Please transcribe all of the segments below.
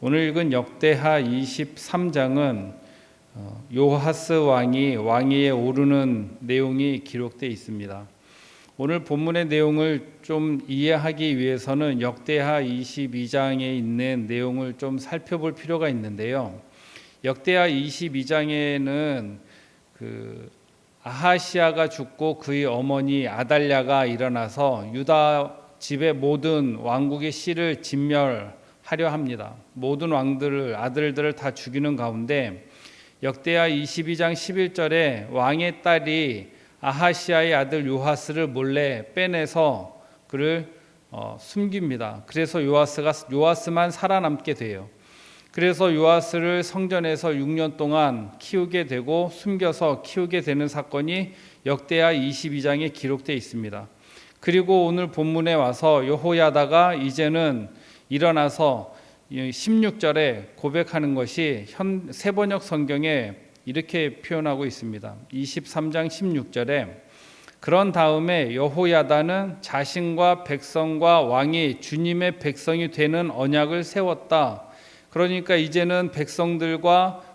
오늘 읽은 역대하 23장은 요하스 왕이 왕위에 오르는 내용이 기록되어 있습니다. 오늘 본문의 내용을 좀 이해하기 위해서는 역대하 22장에 있는 내용을 좀 살펴볼 필요가 있는데요. 역대하 22장에는 아하시아가 죽고 그의 어머니 아달랴가 일어나서 유다 집의 모든 왕국의 씨를 진멸하려 합니다. 모든 왕들을 아들들을 다 죽이는 가운데 역대하 22장 11절에 왕의 딸이 아하시아의 아들 요하스를 몰래 빼내서 그를 숨깁니다. 그래서 요하스만 살아남게 돼요. 그래서 요하스를 성전에서 6년 동안 키우게 되고 숨겨서 키우게 되는 사건이 역대하 22장에 기록되어 있습니다. 그리고 오늘 본문에 와서 여호야다가 이제는 일어나서 16절에 고백하는 것이 세번역 성경에 이렇게 표현하고 있습니다. 23장 16절에 그런 다음에 여호야다는 자신과 백성과 왕이 주님의 백성이 되는 언약을 세웠다. 그러니까 이제는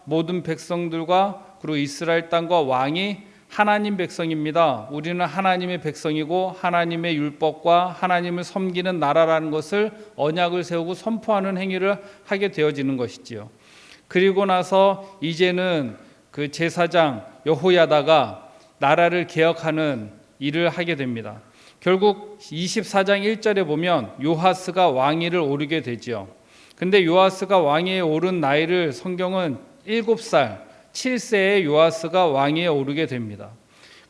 모든 백성들과 그리고 이스라엘 땅과 왕이 하나님 백성입니다. 우리는 하나님의 백성이고 하나님의 율법과 하나님을 섬기는 나라라는 것을 언약을 세우고 선포하는 행위를 하게 되어지는 것이지요. 그리고 나서 이제는 그 제사장 여호야다가 나라를 개혁하는 일을 하게 됩니다. 결국 24장 1절에 보면 요하스가 왕위를 오르게 되죠. 근데 요하스가 왕위에 오른 나이를 성경은 7살 7세에 요하스가 왕위에 오르게 됩니다.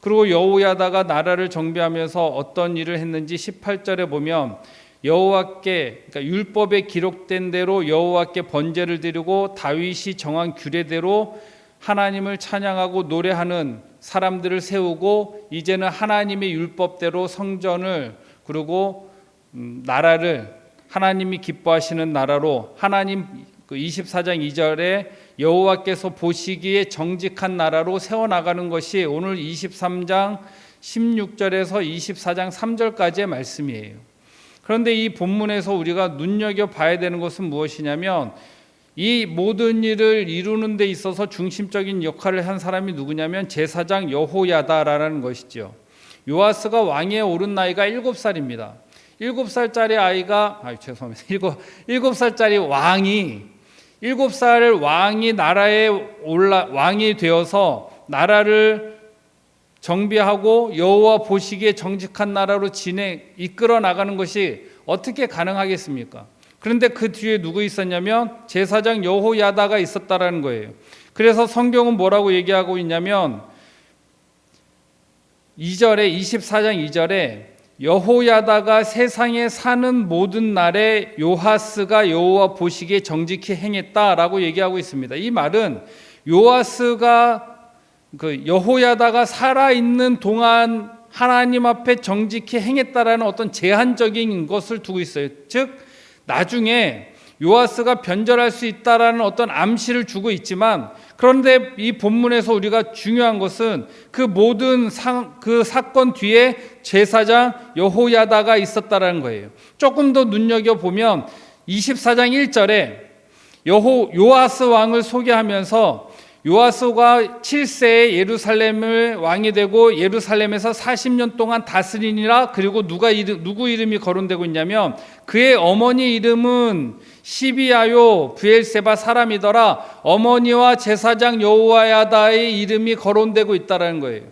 그리고 여호야다가 나라를 정비하면서 어떤 일을 했는지 18절에 보면 여호와께 그러니까 율법에 기록된 대로 여호와께 번제를 드리고 다윗이 정한 규례대로 하나님을 찬양하고 노래하는 사람들을 세우고 이제는 하나님의 율법대로 성전을 그리고 나라를 하나님이 기뻐하시는 나라로 하나님 24장 2절에 여호와께서 보시기에 정직한 나라로 세워나가는 것이 오늘 23장 16절에서 24장 3절까지의 말씀이에요. 그런데 이 본문에서 우리가 눈여겨봐야 되는 것은 무엇이냐면 이 모든 일을 이루는 데 있어서 중심적인 역할을 한 사람이 누구냐면 제사장 여호야다라는 것이죠. 요하스가 왕위에 오른 나이가 7살입니다. 7살짜리 아이가 7살짜리 왕이 7살 왕이 나라에 왕이 되어서 나라를 정비하고 여호와 보시기에 정직한 나라로 이끌어 나가는 것이 어떻게 가능하겠습니까? 그런데 그 뒤에 누구 있었냐면 제사장 여호야다가 있었다라는 거예요. 그래서 성경은 뭐라고 얘기하고 있냐면 24장 2절에 여호야다가 세상에 사는 모든 날에 요하스가 여호와 보시기에 정직히 행했다라고 얘기하고 있습니다. 이 말은 여호야다가 살아있는 동안 하나님 앞에 정직히 행했다라는 어떤 제한적인 것을 두고 있어요. 즉 나중에 요하스가 변절할 수 있다라는 어떤 암시를 주고 있지만 그런데 이 본문에서 우리가 중요한 것은 그 모든 그 사건 뒤에 제사장 여호야다가 있었다라는 거예요. 조금 더 눈여겨보면 24장 1절에 요하스 왕을 소개하면서 요하스가 7세에 예루살렘을 왕이 되고 예루살렘에서 40년 동안 다스리니라. 그리고 누구 이름이 거론되고 있냐면 그의 어머니 이름은 시비아요 브엘세바 사람이더라. 어머니와 제사장 여호야다의 이름이 거론되고 있다는 거예요.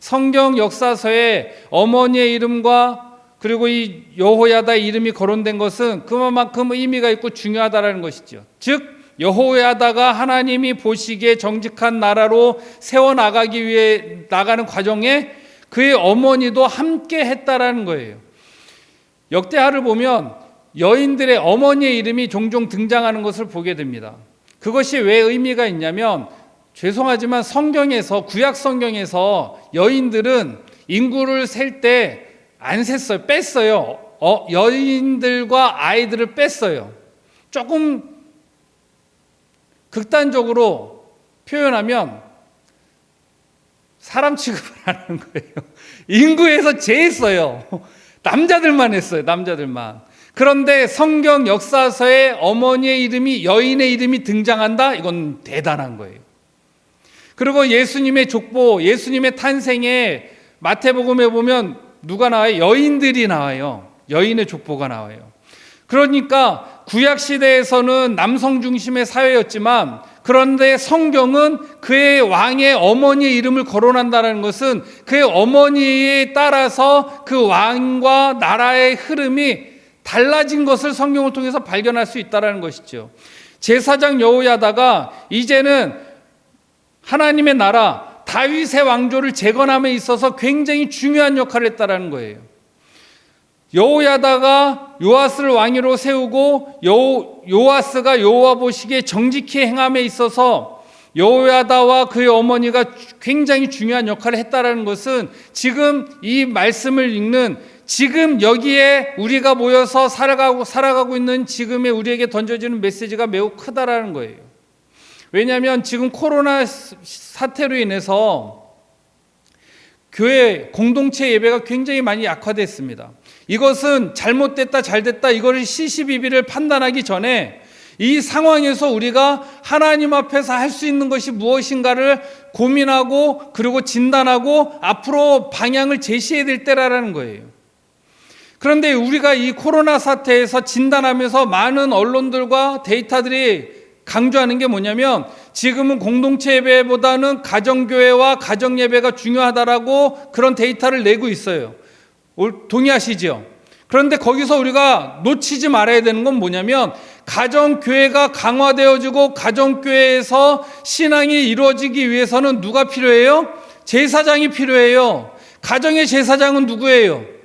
성경 역사서에 어머니의 이름과 그리고 이 여호야다의 이름이 거론된 것은 그만큼 의미가 있고 중요하다는 것이죠. 즉 여호야다가 하나님이 보시기에 정직한 나라로 세워나가기 위해 나가는 과정에 그의 어머니도 함께 했다라는 거예요. 역대하를 보면 여인들의 어머니의 이름이 종종 등장하는 것을 보게 됩니다. 그것이 왜 의미가 있냐면 죄송하지만 구약 성경에서 여인들은 인구를 셀 때 안 셌어요. 뺐어요. 여인들과 아이들을 뺐어요. 조금 극단적으로 표현하면 사람 취급을 하는 거예요. 인구에서 제일 써요. 남자들만 했어요. 남자들만. 그런데 성경 역사서에 어머니의 이름이, 여인의 이름이 등장한다? 이건 대단한 거예요. 그리고 예수님의 족보, 예수님의 탄생에 마태복음에 보면 누가 나와요? 여인들이 나와요. 여인의 족보가 나와요. 그러니까 구약 시대에서는 남성 중심의 사회였지만, 그런데 성경은 그의 왕의 어머니의 이름을 거론한다는 것은 그의 어머니에 따라서 그 왕과 나라의 흐름이 달라진 것을 성경을 통해서 발견할 수 있다는 것이죠. 제사장 여호야다가 이제는 하나님의 나라 다윗의 왕조를 재건함에 있어서 굉장히 중요한 역할을 했다는 거예요. 여호야다가 요아스를 왕위로 세우고 요아스가 여호와 보시기에 정직히 행함에 있어서 여호야다와 그의 어머니가 굉장히 중요한 역할을 했다는 것은 지금 이 말씀을 읽는, 지금 여기에 우리가 모여서 살아가고 있는 지금의 우리에게 던져지는 메시지가 매우 크다라는 거예요. 왜냐하면 지금 코로나 사태로 인해서 교회 공동체 예배가 굉장히 많이 약화됐습니다. 이것은 잘못됐다 잘됐다 이거를 시시비비를 판단하기 전에 이 상황에서 우리가 하나님 앞에서 할 수 있는 것이 무엇인가를 고민하고 그리고 진단하고 앞으로 방향을 제시해야 될 때라는 거예요. 그런데 우리가 이 코로나 사태에서 진단하면서 많은 언론들과 데이터들이 강조하는 게 뭐냐면, 지금은 공동체 예배보다는 가정교회와 가정예배가 중요하다라고 그런 데이터를 내고 있어요. 동의하시죠? 그런데 거기서 우리가 놓치지 말아야 되는 건 뭐냐면, 가정교회가 강화되어지고 가정교회에서 신앙이 이루어지기 위해서는 누가 필요해요? 제사장이 필요해요. 가정의 제사장은 누구예요?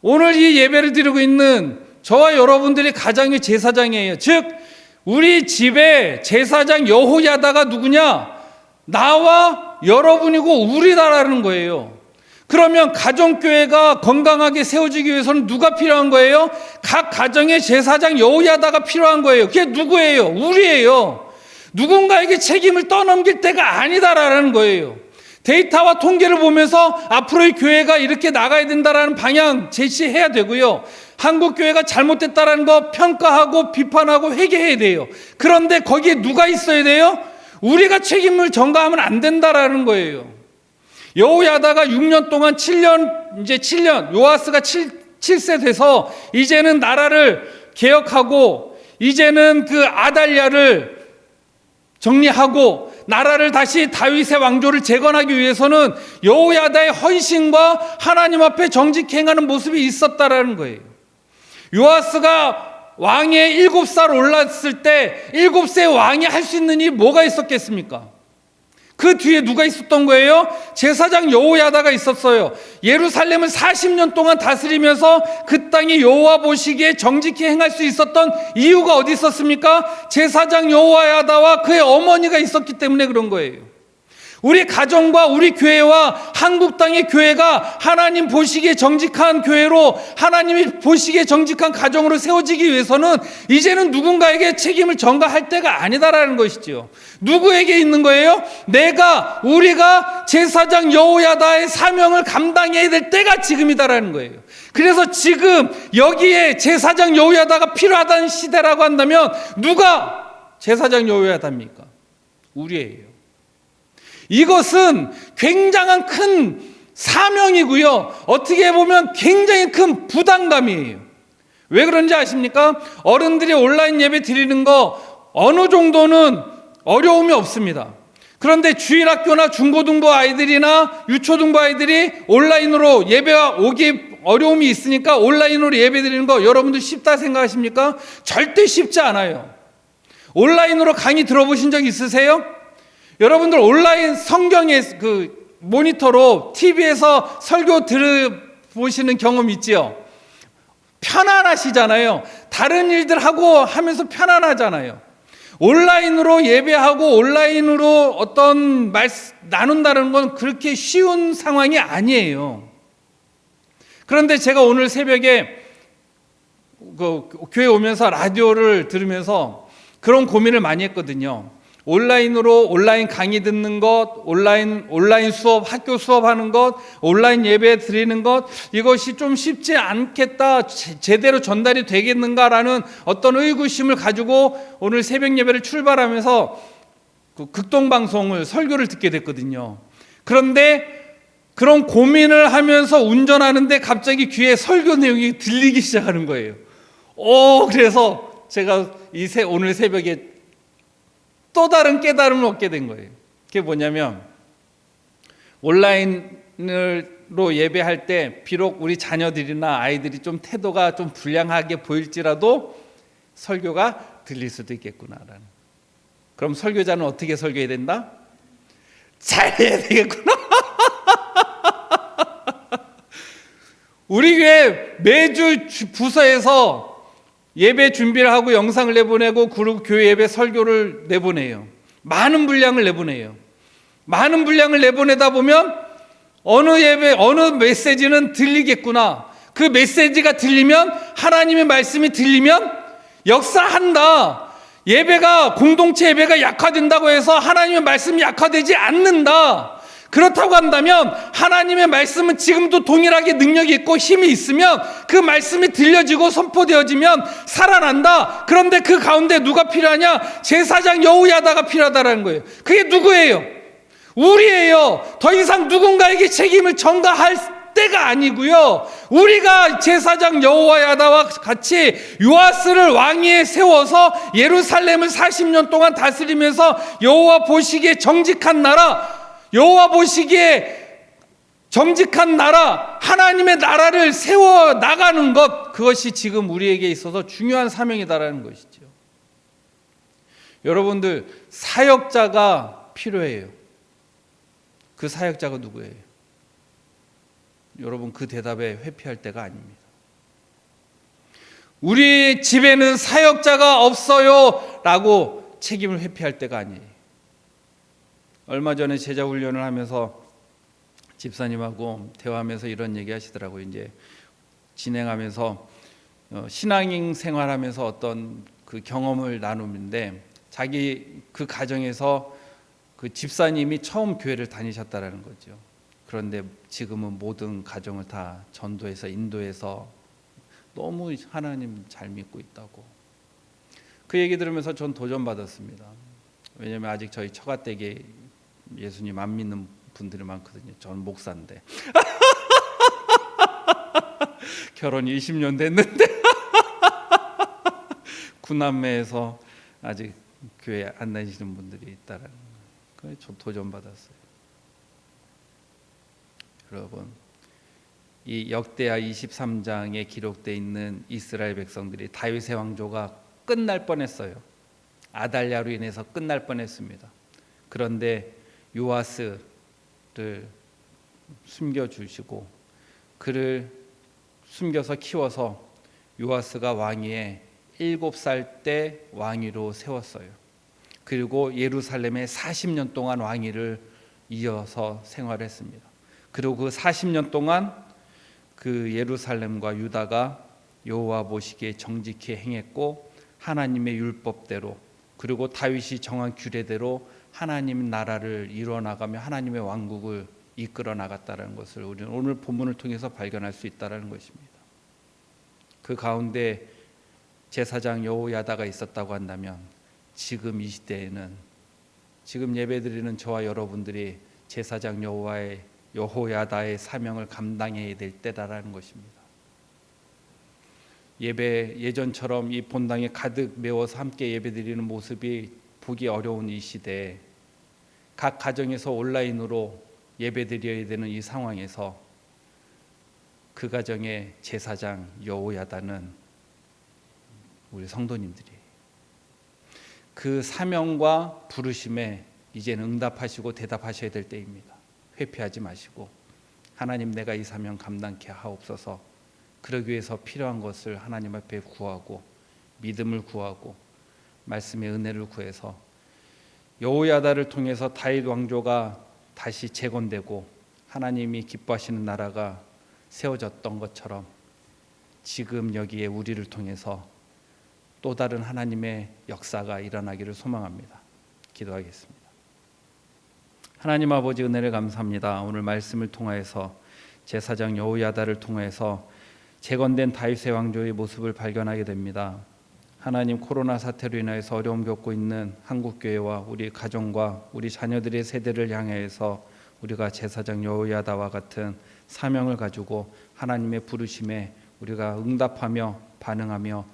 오늘 이 예배를 드리고 있는 저와 여러분들이 가정의 제사장이에요. 즉 우리 집에 제사장 여호야다가 누구냐? 나와 여러분이고 우리다라는 거예요. 그러면 가정교회가 건강하게 세워지기 위해서는 누가 필요한 거예요? 각 가정의 제사장 여호야다가 필요한 거예요. 그게 누구예요? 우리예요. 누군가에게 책임을 떠넘길 때가 아니다라는 거예요. 데이터와 통계를 보면서 앞으로의 교회가 이렇게 나가야 된다라는 방향 제시해야 되고요. 한국 교회가 잘못됐다라는 거 평가하고 비판하고 회개해야 돼요. 그런데 거기에 누가 있어야 돼요? 우리가 책임을 전가하면 안 된다라는 거예요. 여호야다가 6년 동안 7년 요아스가 7세 돼서 이제는 나라를 개혁하고 이제는 그 아달랴를 정리하고 나라를 다시 다윗의 왕조를 재건하기 위해서는 여호야다의 헌신과 하나님 앞에 정직히 행하는 모습이 있었다라는 거예요. 요아스가 왕에 7살 올랐을 때 7세 왕이 할 수 있는 일이 뭐가 있었겠습니까? 그 뒤에 누가 있었던 거예요? 제사장 여호야다가 있었어요. 예루살렘을 40년 동안 다스리면서 그 땅이 여호와 보시기에 정직히 행할 수 있었던 이유가 어디 있었습니까? 제사장 여호야다와 그의 어머니가 있었기 때문에 그런 거예요. 우리 가정과 우리 교회와 한국 땅의 교회가 하나님 보시기에 정직한 교회로, 하나님이 보시기에 정직한 가정으로 세워지기 위해서는 이제는 누군가에게 책임을 전가할 때가 아니다라는 것이지요. 누구에게 있는 거예요? 우리가 제사장 여호야다의 사명을 감당해야 될 때가 지금이다라는 거예요. 그래서 지금 여기에 제사장 여호야다가 필요하다는 시대라고 한다면 누가 제사장 여호야다입니까? 우리예요. 이것은 굉장한 큰 사명이고요. 어떻게 보면 굉장히 큰 부담감이에요. 왜 그런지 아십니까? 어른들이 온라인 예배 드리는 거 어느 정도는 어려움이 없습니다. 그런데 주일학교나 중고등부 아이들이나 유초등부 아이들이 온라인으로 예배가 오기 어려움이 있으니까 온라인으로 예배 드리는 거 여러분들 쉽다 생각하십니까? 절대 쉽지 않아요. 온라인으로 강의 들어보신 적 있으세요? 여러분들 온라인 성경의 그 모니터로 TV에서 설교 들어보시는 경험 있지요? 편안하시잖아요. 다른 일들 하면서 편안하잖아요. 온라인으로 예배하고 온라인으로 어떤 나눈다는 건 그렇게 쉬운 상황이 아니에요. 그런데 제가 오늘 새벽에 교회 오면서 라디오를 들으면서 그런 고민을 많이 했거든요. 온라인으로 온라인 강의 듣는 것, 온라인 수업, 학교 수업하는 것, 온라인 예배 드리는 것, 이것이 좀 쉽지 않겠다, 제대로 전달이 되겠는가라는 어떤 의구심을 가지고 오늘 새벽 예배를 출발하면서 그 극동방송을 설교를 듣게 됐거든요. 그런데 그런 고민을 하면서 운전하는데 갑자기 귀에 설교 내용이 들리기 시작하는 거예요. 그래서 제가 오늘 새벽에 또 다른 깨달음을 얻게 된 거예요. 그게 뭐냐면, 온라인으로 예배할 때 비록 우리 자녀들이나 아이들이 좀 태도가 좀 불량하게 보일지라도 설교가 들릴 수도 있겠구나라는. 그럼 설교자는 어떻게 설교해야 된다? 잘해야 되겠구나. 우리 교회 매주 부서에서 예배 준비를 하고 영상을 내보내고 그리고 교회 예배 설교를 내보내요. 많은 분량을 내보내요. 많은 분량을 내보내다 보면 어느 예배, 어느 메시지는 들리겠구나. 그 메시지가 들리면, 하나님의 말씀이 들리면 역사한다. 예배가, 공동체 예배가 약화된다고 해서 하나님의 말씀이 약화되지 않는다. 그렇다고 한다면 하나님의 말씀은 지금도 동일하게 능력이 있고 힘이 있으면 그 말씀이 들려지고 선포되어지면 살아난다. 그런데 그 가운데 누가 필요하냐? 제사장 여호야다가 필요하다라는 거예요. 그게 누구예요? 우리예요. 더 이상 누군가에게 책임을 전가할 때가 아니고요. 우리가 제사장 여호야다와 같이 요아스를 왕위에 세워서 예루살렘을 40년 동안 다스리면서 여호와 보시기에 정직한 나라, 여호와 보시기에 정직한 나라, 하나님의 나라를 세워 나가는 것, 그것이 지금 우리에게 있어서 중요한 사명이다라는 것이죠. 여러분들, 사역자가 필요해요. 그 사역자가 누구예요? 여러분, 그 대답에 회피할 때가 아닙니다. 우리 집에는 사역자가 없어요 라고 책임을 회피할 때가 아니에요. 얼마 전에 제자 훈련을 하면서 집사님하고 대화하면서 이런 얘기 하시더라고요. 이제 진행하면서 신앙인 생활하면서 어떤 그 경험을 나누는데, 자기 그 가정에서 그 집사님이 처음 교회를 다니셨다라는 거죠. 그런데 지금은 모든 가정을 다 전도해서 인도해서 너무 하나님 잘 믿고 있다고. 그 얘기 들으면서 전 도전받았습니다. 왜냐하면 아직 저희 처가댁에 예수님 안 믿는 분들이 많거든요. 저는 목사인데 결혼 20년 됐는데 구남매에서 아직 교회 안 다니시는 분들이 있다라는 거예요. 저 도전받았어요. 여러분, 이 역대하 23장에 기록되어 있는 이스라엘 백성들이 다윗의 왕조가 끝날 뻔했어요. 아달랴로 인해서 끝날 뻔했습니다. 그런데 요아스를 숨겨주시고 그를 숨겨서 키워서 요아스가 왕위에 7살 때 왕위로 세웠어요. 그리고 예루살렘에 40년 동안 왕위를 이어서 생활했습니다. 그리고 그 40년 동안 그 예루살렘과 유다가 여호와 보시기에 정직히 행했고 하나님의 율법대로, 그리고 다윗이 정한 규례대로 하나님 나라를 이루어나가며 하나님의 왕국을 이끌어 나갔다는 것을 우리는 오늘 본문을 통해서 발견할 수 있다는 것입니다. 그 가운데 제사장 여호야다가 있었다고 한다면 지금 이 시대에는, 지금 예배드리는 저와 여러분들이 제사장 여호야다의 사명을 감당해야 될 때다라는 것입니다. 예전처럼 이 본당에 가득 메워서 함께 예배드리는 모습이 보기 어려운 이 시대에 각 가정에서 온라인으로 예배드려야 되는 이 상황에서 그 가정의 제사장 여호야다는 우리 성도님들이 그 사명과 부르심에 이제는 응답하시고 대답하셔야 될 때입니다. 회피하지 마시고 하나님, 내가 이 사명 감당케 하옵소서. 그러기 위해서 필요한 것을 하나님 앞에 구하고 믿음을 구하고 말씀의 은혜를 구해서 여호야다를 통해서 다윗 왕조가 다시 재건되고 하나님이 기뻐하시는 나라가 세워졌던 것처럼 지금 여기에 우리를 통해서 또 다른 하나님의 역사가 일어나기를 소망합니다. 기도하겠습니다. 하나님 아버지, 은혜를 감사합니다. 오늘 말씀을 통하여서 제사장 여호야다를 통해서 재건된 다윗의 왕조의 모습을 발견하게 됩니다. 하나님, 코로나 사태로 인하여서 어려움 겪고 있는 한국교회와 우리 가정과 우리 자녀들의 세대를 향해서 우리가 제사장 여호야다와 같은 사명을 가지고 하나님의 부르심에 우리가 응답하며 반응하며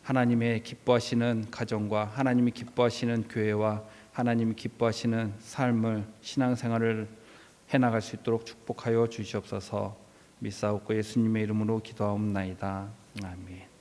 하나님의 기뻐하시는 가정과 하나님이 기뻐하시는 교회와 하나님이 기뻐하시는 삶을, 신앙생활을 해나갈 수 있도록 축복하여 주시옵소서. 믿사옵고 예수님의 이름으로 기도하옵나이다. 아멘.